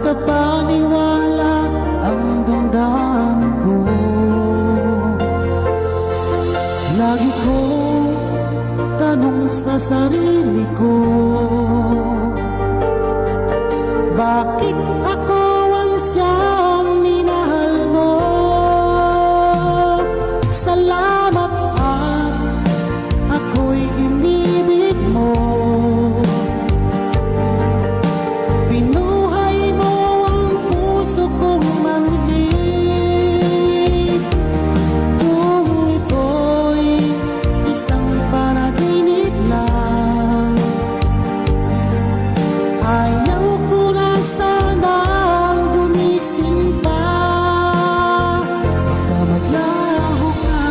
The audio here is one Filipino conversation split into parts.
makapaniwala ang damdamin ko. Lagi kong tanong sa sarili ko, bakit ako ang siyang minahal mo? Salamat at ako'y inibig mo. Binuhay mo ang puso kong manhid. Kung ito'y isang panaginip lang, ayaw ko na sanang gumising pa. Baka maglaho ka.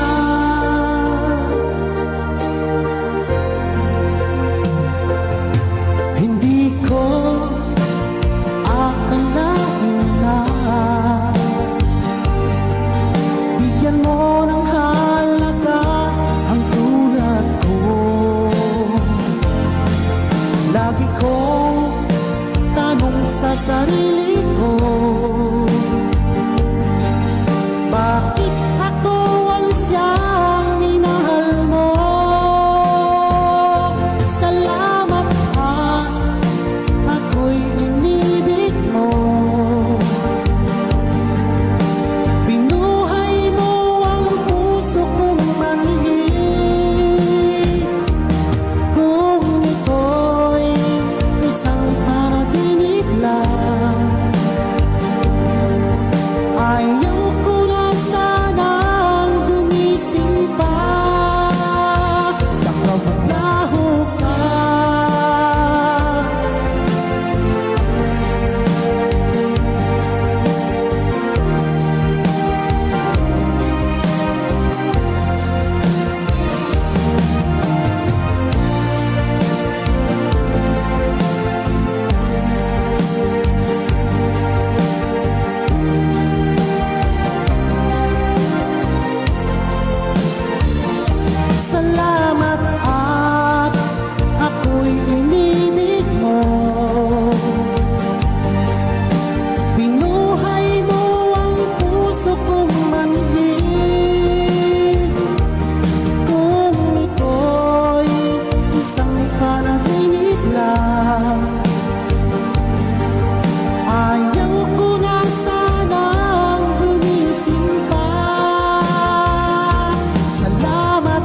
Hindi ko akalain na bigyan mo ng halaga ang tulad ko. Lagi kong tanong sa sarili ko, bakit ako ang siyang minahal mo? Salamat at ako'y inibig mo. Binuhay mo ang puso kong manhid. Kung ito'y isang panaginip lang, ayaw ko na sanang gumising pa. Baka maglaho ka. Salamat at ako'y inibig mo. Binuhay mo ang puso kong manhid. Kung ito'y isang panaginip lang, ayaw ko na sanang gumising pa. Salamat